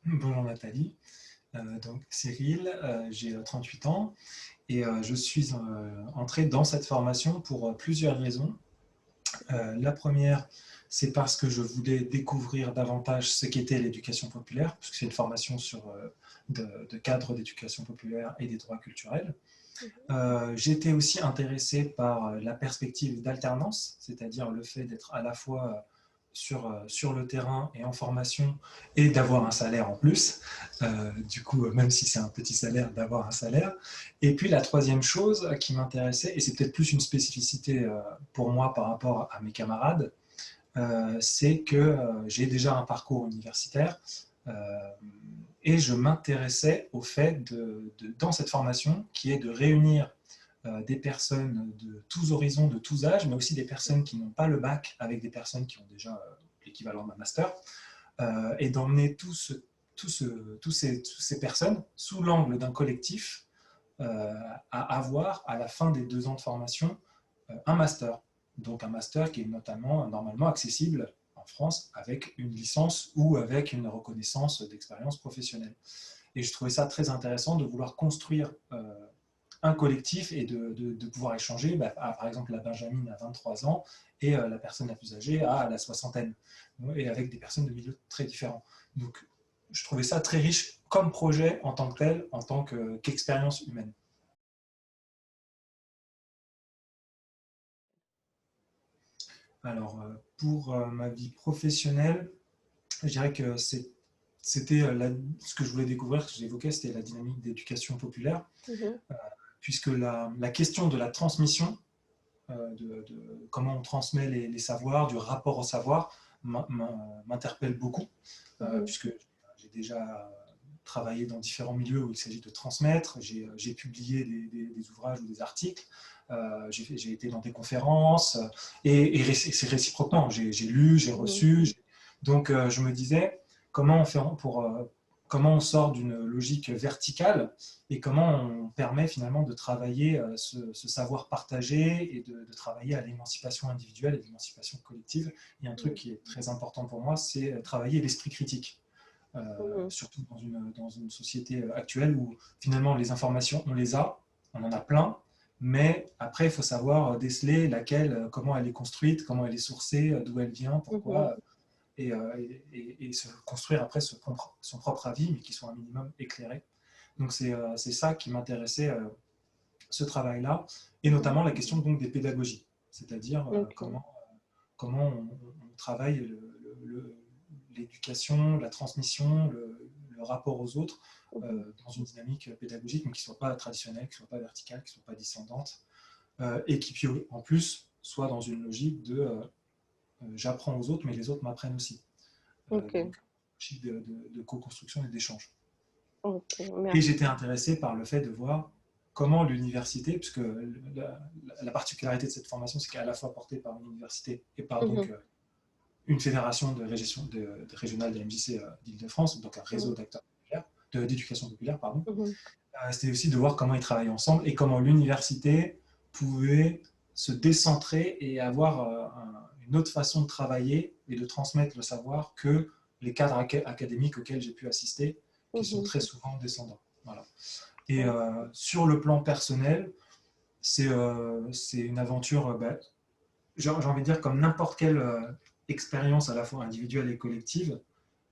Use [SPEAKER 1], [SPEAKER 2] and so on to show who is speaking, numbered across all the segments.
[SPEAKER 1] Bonjour Nathalie, donc Cyril, j'ai 38 ans et je suis entré dans cette formation pour plusieurs raisons. La première, c'est parce que je voulais découvrir davantage ce qu'était l'éducation populaire, puisque c'est une formation sur, de cadre d'éducation populaire et des droits culturels.
[SPEAKER 2] Mhm.
[SPEAKER 1] J'étais aussi intéressé par la perspective d'alternance, c'est-à-dire le fait d'être à la fois sur le terrain et en formation et d'avoir un salaire en plus. Du coup, même si c'est un petit salaire, d'avoir un salaire. Et puis la troisième chose qui m'intéressait, et c'est peut-être plus une spécificité pour moi par rapport à mes camarades, c'est que j'ai déjà un parcours universitaire euh, et je m'intéressais au fait dans cette formation qui est de réunir des personnes de tous horizons, de tous âges, mais aussi des personnes qui n'ont pas le bac avec des personnes qui ont déjà l'équivalent d'un master, et d'emmener toutes ces personnes sous l'angle d'un collectif à avoir à la fin des 2 ans de formation un master. Donc un master qui est notamment normalement accessible en France avec une licence ou avec une reconnaissance d'expérience professionnelle. Et je trouvais ça très intéressant de vouloir construire un collectif et de pouvoir échanger. Par exemple, la Benjamine a 23 ans et la personne la plus âgée a la soixantaine, et avec des personnes de milieux très différents. Donc, je trouvais ça très riche comme projet en tant que tel, en tant qu'expérience humaine. Alors, pour ma vie professionnelle, je dirais que c'était ce que je voulais découvrir, ce que j'évoquais, c'était la dynamique d'éducation populaire,
[SPEAKER 2] Mhm.
[SPEAKER 1] puisque la question de la transmission, de comment on transmet les savoirs, du rapport au savoir, m'interpelle beaucoup,
[SPEAKER 2] Mhm.
[SPEAKER 1] puisque j'ai déjà travaillé dans différents milieux où il s'agit de transmettre, j'ai publié des ouvrages ou des articles, j'ai été dans des conférences, et c'est réciproquement, j'ai lu, j'ai
[SPEAKER 2] Mhm.
[SPEAKER 1] reçu, donc je me disais, comment on fait comment on sort d'une logique verticale et comment on permet finalement de travailler ce savoir partagé et de travailler à l'émancipation individuelle et l'émancipation collective. Il y a un truc qui est très important pour moi, c'est travailler l'esprit critique.
[SPEAKER 2] Mhm.
[SPEAKER 1] Surtout dans une société actuelle où finalement les informations, on les a, on en a plein, mais après il faut savoir déceler laquelle, comment elle est construite, comment elle est sourcée, d'où elle vient,
[SPEAKER 2] Mhm.
[SPEAKER 1] pourquoi, et se construire après son propre avis, mais qui soit un minimum éclairé. Donc c'est ça qui m'intéressait, ce travail-là, et
[SPEAKER 2] Mhm.
[SPEAKER 1] notamment la question donc des pédagogies, c'est-à-dire
[SPEAKER 2] Ok.
[SPEAKER 1] comment on travaille l'éducation, la transmission, le rapport aux autres
[SPEAKER 2] Mhm.
[SPEAKER 1] dans une dynamique pédagogique, mais qui ne soit pas traditionnelle, qui ne soit pas verticale, qui ne soit pas descendante, et qui puis en plus soit dans une logique de j'apprends aux autres, mais les autres m'apprennent aussi.
[SPEAKER 2] Ok.
[SPEAKER 1] Donc, logique de co-construction et d'échange.
[SPEAKER 2] Ok.
[SPEAKER 1] Et
[SPEAKER 2] Merci.
[SPEAKER 1] j'étais intéressé par le fait de voir comment l'université, puisque la particularité de cette formation, c'est qu'elle est à la fois portée par une université et par donc
[SPEAKER 2] Mhm.
[SPEAKER 1] une fédération de régionale de MJC d'Île-de-France, donc un réseau
[SPEAKER 2] Mhm.
[SPEAKER 1] d'acteurs populaires, d'éducation populaire, pardon.
[SPEAKER 2] Mhm.
[SPEAKER 1] C'était aussi de voir comment ils travaillaient ensemble et comment l'université pouvait se décentrer et avoir une autre façon de travailler et de transmettre le savoir que les cadres académiques auxquels j'ai pu assister, qui sont
[SPEAKER 2] Mhm.
[SPEAKER 1] très souvent descendants. Voilà. Et
[SPEAKER 2] Ok.
[SPEAKER 1] sur le plan personnel, c'est une aventure, j'ai envie de dire, comme n'importe quelle expérience à la fois individuelle et collective,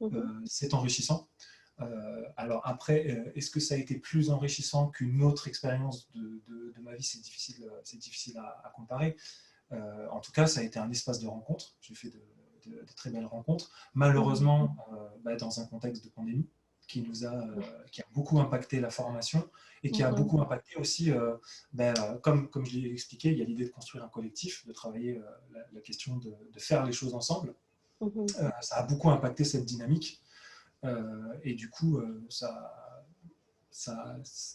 [SPEAKER 2] Mhm.
[SPEAKER 1] c'est enrichissant. Alors après, est-ce que ça a été plus enrichissant qu'une autre expérience de ma vie? C'est difficile à comparer. En tout cas, ça a été un espace de rencontre. J'ai fait de très belles rencontres.
[SPEAKER 2] Mhm.
[SPEAKER 1] Malheureusement, dans un contexte de pandémie qui a beaucoup impacté la formation et qui a
[SPEAKER 2] Mhm.
[SPEAKER 1] beaucoup impacté aussi, comme je l'ai expliqué, il y a l'idée de construire un collectif, de travailler la question de faire les choses ensemble.
[SPEAKER 2] Mhm.
[SPEAKER 1] Ça a beaucoup impacté cette dynamique. Et du coup, ça,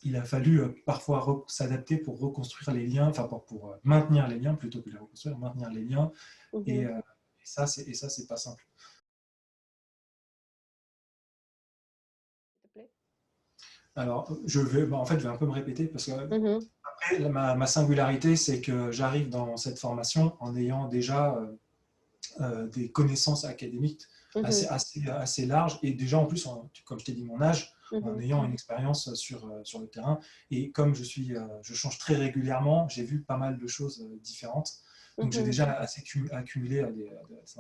[SPEAKER 1] il a fallu parfois s'adapter pour reconstruire les liens, enfin pour maintenir les liens plutôt que les reconstruire, maintenir les liens. Et,
[SPEAKER 2] Mhm.
[SPEAKER 1] euh, et ça, c'est pas simple.
[SPEAKER 2] S'il te plaît.
[SPEAKER 1] Alors, en fait, je vais un peu me répéter parce que
[SPEAKER 2] Mhm.
[SPEAKER 1] après, ma singularité, c'est que j'arrive dans cette formation en ayant déjà des connaissances académiques assez larges. Et déjà, en plus, comme je t'ai dit, mon âge, en ayant une expérience sur le terrain. Et comme je change très régulièrement, j'ai vu pas mal de choses différentes. Donc, j'ai déjà assez accumulé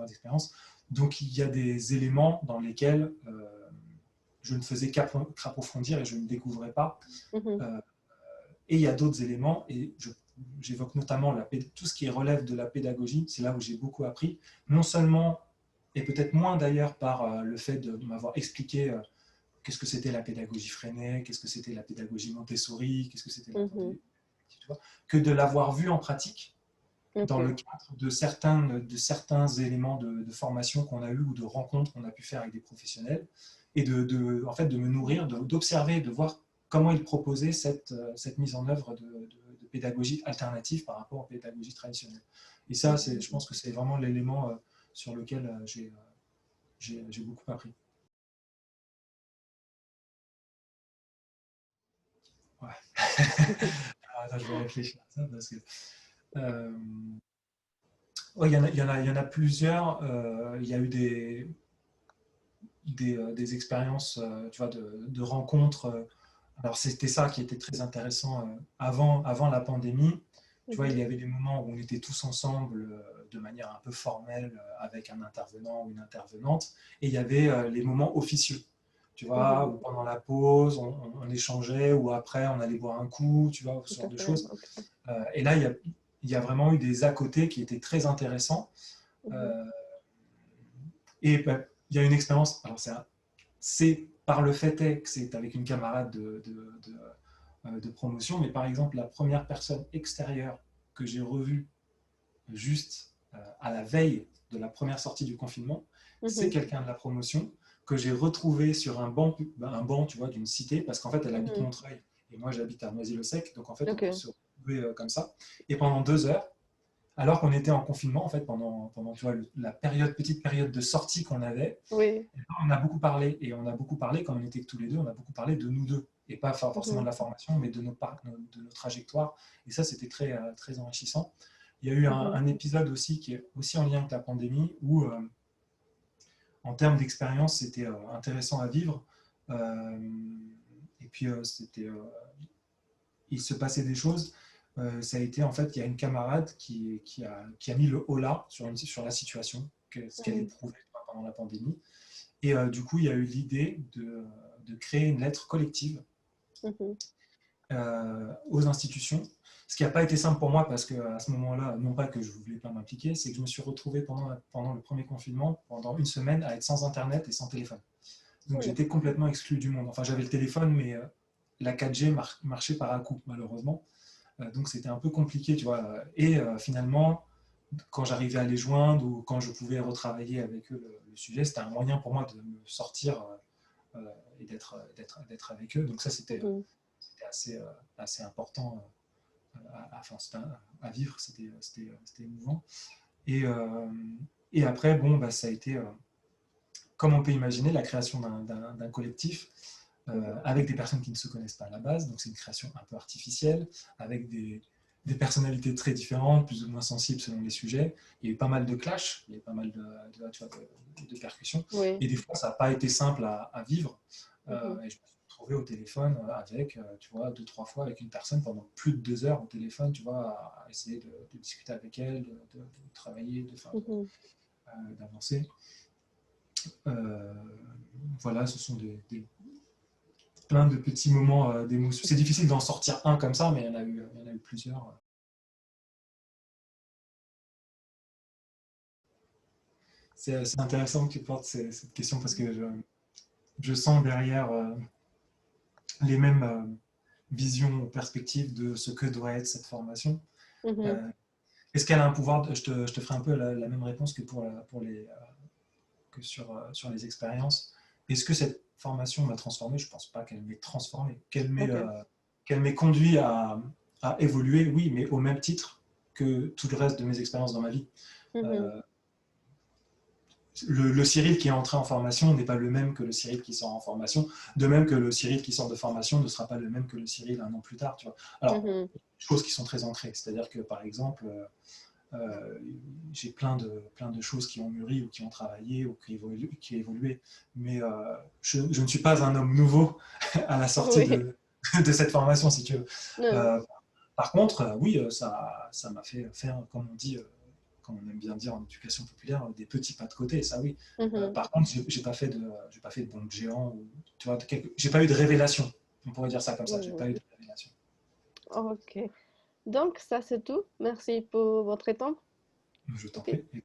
[SPEAKER 1] d'expérience. Donc, il y a des éléments dans lesquels je ne faisais qu'approfondir et je ne découvrais pas. Et il y a d'autres éléments, et j'évoque notamment tout ce qui relève de la pédagogie. C'est là où j'ai beaucoup appris, non seulement, et peut-être moins d'ailleurs par le fait de m'avoir expliqué qu'est-ce que c'était la pédagogie Freinet, qu'est-ce que c'était la pédagogie Montessori, qu'est-ce que c'était la pédagogie, que de l'avoir vu en pratique dans le cadre de certains éléments de formation qu'on a eu ou de rencontres qu'on a pu faire avec des professionnels, et en fait, de me nourrir, d'observer, de voir comment ils proposaient cette mise en œuvre de pédagogie alternative par rapport aux pédagogies traditionnelles. Et ça, je pense que c'est vraiment l'élément sur lequel j'ai beaucoup appris. Ouais. Attends, je vais réfléchir à ça parce que ouais, il y en a plusieurs. Il y a eu des expériences, tu vois, de rencontres. Alors, c'était ça qui était très intéressant avant la pandémie. Tu vois, il y avait des moments où on était tous ensemble de manière un peu formelle avec un intervenant ou une intervenante. Et il y avait les moments officieux. Tu vois, où pendant la pause, on échangeait, ou après, on allait boire un coup, tu vois, ce genre de choses. Et là, il y a vraiment eu des à côté qui étaient très intéressants. Et ben, il y a une expérience, alors c'est par le fait que c'est avec une camarade de promotion, mais par exemple, la première personne extérieure que j'ai revue juste à la veille de la première sortie du confinement, c'est quelqu'un de la promotion que j'ai retrouvé sur un banc, tu vois, d'une cité, parce qu'en fait, elle habite Montreuil et moi, j'habite à Noisy-le-Sec, donc en fait, on peut se retrouver comme ça. Et pendant 2 heures, alors qu'on était en confinement, en fait, pendant tu vois, la petite période de sortie qu'on avait, on a beaucoup parlé. Et on a beaucoup parlé, quand on était tous les deux, on a beaucoup parlé de nous deux. Et pas forcément de la formation, mais de nos trajectoires. Et ça, c'était très, très enrichissant. Il y a eu un épisode aussi qui est aussi en lien avec la pandémie, où, en termes d'expérience, c'était intéressant à vivre. Et puis, il se passait des choses. Ça a été, en fait, il y a une camarade qui a mis le holà sur la situation, ce qu'elle éprouvait pendant la pandémie. Et du coup, il y a eu l'idée de créer une lettre collective aux institutions. Ce qui n'a pas été simple pour moi, parce qu'à ce moment-là, non pas que je ne voulais pas m'impliquer, c'est que je me suis retrouvé pendant le premier confinement, pendant une semaine, à être sans Internet et sans téléphone. Donc j'étais complètement exclu du monde. Enfin, j'avais le téléphone, mais la 4G marchait par à-coup, malheureusement. Donc c'était un peu compliqué, tu vois. Et finalement, quand j'arrivais à les joindre ou quand je pouvais retravailler avec eux le sujet, c'était un moyen pour moi de me sortir et d'être avec eux. Donc ça, c'était assez important à vivre, c'était émouvant. Et après, bon, bah, ça a été, comme on peut imaginer, la création d'un collectif avec des personnes qui ne se connaissent pas à la base. Donc c'est une création un peu artificielle, avec des personnalités très différentes, plus ou moins sensibles selon les sujets. Il y a eu pas mal de clashs, il y a eu pas mal de percussions. Et des fois, ça n'a pas été simple à vivre. Et je me suis retrouvé au téléphone avec, tu vois, 2-3 fois avec une personne pendant plus de 2 heures au téléphone, tu vois, à essayer de discuter avec elle, de travailler, d'avancer. Voilà, ce sont plein de petits moments d'émotion. C'est difficile d'en sortir un comme ça, mais il y en a eu plusieurs. C'est intéressant que tu portes cette question, parce que je sens derrière les mêmes visions ou perspectives de ce que doit être cette formation. Est-ce qu'elle a un pouvoir je te ferai un peu la même réponse que sur les expériences. Est-ce que cette formation m'a transformé? Je ne pense pas qu'elle m'ait transformé. Qu'elle m'ait conduit à évoluer, oui, mais au même titre que tout le reste de mes expériences dans ma vie. Le Cyril qui est entré en formation n'est pas le même que le Cyril qui sort en formation, de même que le Cyril qui sort de formation ne sera pas le même que le Cyril un an plus tard. Tu vois. Alors, choses qui sont très ancrées, c'est-à-dire que, par exemple, j'ai plein de choses qui ont mûri ou qui ont travaillé ou qui évolué, mais je ne suis pas un homme nouveau à la sortie
[SPEAKER 2] Oui.
[SPEAKER 1] de cette formation, si tu veux.
[SPEAKER 2] Non.
[SPEAKER 1] Euh, Par contre, oui, ça m'a fait faire, comme on dit, comme on aime bien dire en éducation populaire, des petits pas de côté, ça oui.
[SPEAKER 2] Mhm.
[SPEAKER 1] Par contre, j'ai pas fait de bond de géant, ou, tu vois, j'ai pas eu de révélation. On pourrait dire ça comme ça, j'ai
[SPEAKER 2] Mhm.
[SPEAKER 1] pas eu de révélation.
[SPEAKER 2] Ok. Donc, ça, c'est tout. Merci pour votre temps.
[SPEAKER 1] Je t'en
[SPEAKER 2] C'était
[SPEAKER 1] prie.